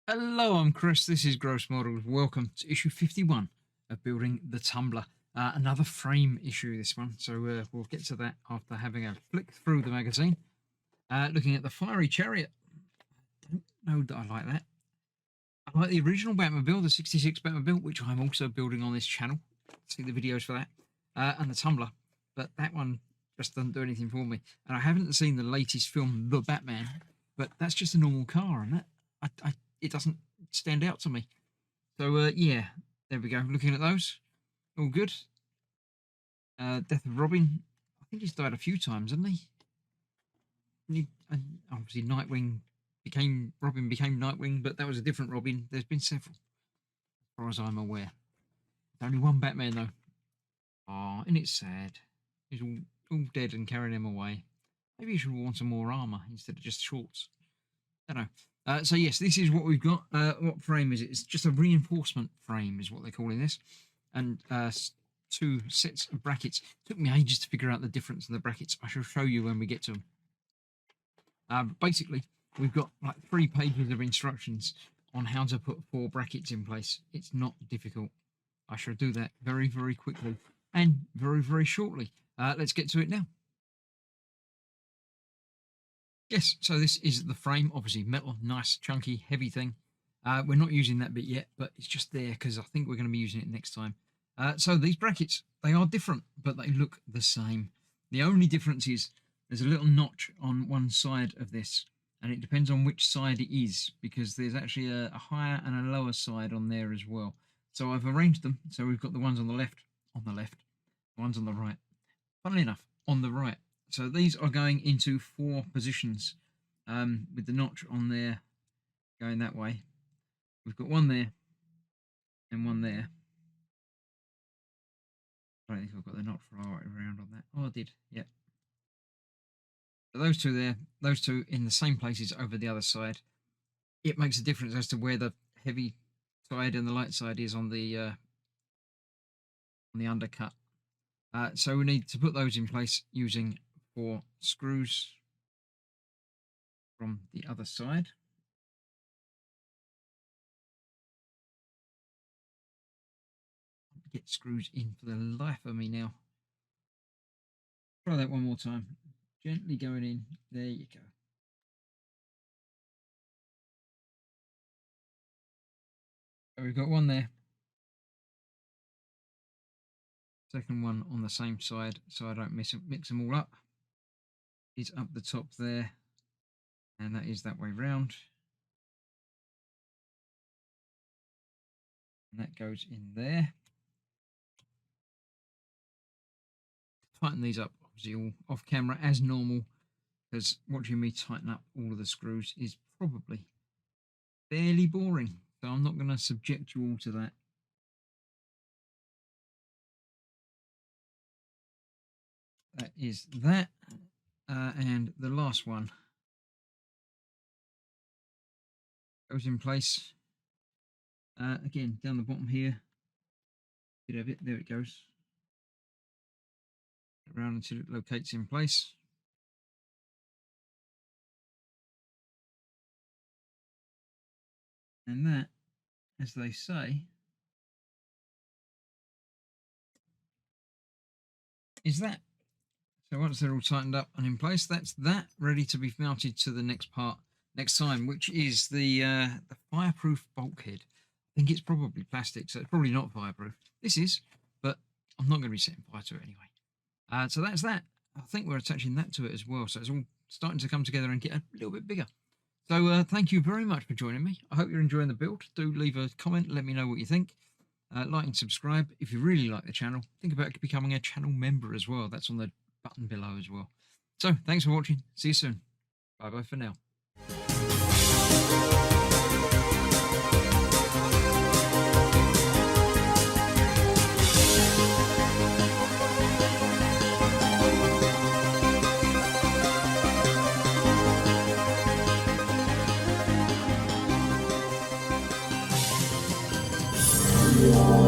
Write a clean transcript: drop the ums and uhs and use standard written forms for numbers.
Hello, I'm Chris. This is Gross Models. Welcome to issue 51 of Building the Tumbler. Another frame issue, this one. So we'll get to that after having a flick through the magazine. Looking at the Fiery Chariot. I don't know that I like that. I like the original Batmobile, the 66 Batmobile, which I'm also building on this channel. See the videos for that. And the Tumbler. But that one just doesn't do anything for me. And I haven't seen the latest film, The Batman. But that's just a normal car, and that it doesn't stand out to me. So yeah, there we go. Looking at those, all good. Death of Robin. I think he's died a few times, hasn't he? Obviously Robin became Nightwing, but that was a different Robin. There's been several, as far as I'm aware. There's only one Batman though. Oh, and it's sad. He's all dead and carrying him away. Maybe you should have worn some more armor instead of just shorts. I don't know. So yes, this is what we've got. What frame is it? It's just a reinforcement frame is what they're calling this. And 2 sets of brackets. It took me ages to figure out the difference in the brackets. I shall show you when we get to them. Basically, we've got like 3 pages of instructions on how to put 4 brackets in place. It's not difficult. I shall do that very, very quickly and very, very shortly. Let's get to it now. Yes, so this is the frame, obviously metal, nice, chunky, heavy thing. We're not using that bit yet, but it's just there because I think we're going to be using it next time. So these brackets, they are different, but they look the same. The only difference is there's a little notch on one side of this, and it depends on which side it is, because there's actually a higher and a lower side on there as well. So I've arranged them, so we've got the ones on the left, the ones on the right. Funnily enough, on the right. So these are going into 4 positions with the notch on there going that way. We've got one there and one there. I don't think I've got the notch right around on that. Oh, I did. Yep. So those 2 there, those 2 in the same places over the other side. It makes a difference as to where the heavy side and the light side is on the undercut. So we need to put those in place using 4 screws from the other side. Get screws in for the life of me now. Try that one more time. Gently going in. There you go. So we've got one there. Second one on the same side, so I don't mix them all up. Is up the top there, and that is that way round. And that goes in there. Tighten these up, obviously all off camera as normal, because watching me tighten up all of the screws is probably fairly boring. So I'm not going to subject you all to that. That is that. And the last one goes in place. Again, down the bottom here. Bit of it. There it goes. Around until it locates in place. And that, as they say, is that. So once they're all tightened up and in place, that's that ready to be mounted to the next part next time, which is the fireproof bulkhead. I think it's probably plastic, so it's probably not fireproof. This is, but I'm not going to be setting fire to it anyway. So that's that. I think we're attaching that to it as well, so it's all starting to come together and get a little bit bigger. So thank you very much for joining me. I hope you're enjoying the build. Do leave a comment, let me know what you think. Like and subscribe if you really like the channel. Think about becoming a channel member as well. That's on the button below as well. So thanks for watching. See you soon. Bye bye for now. Yeah.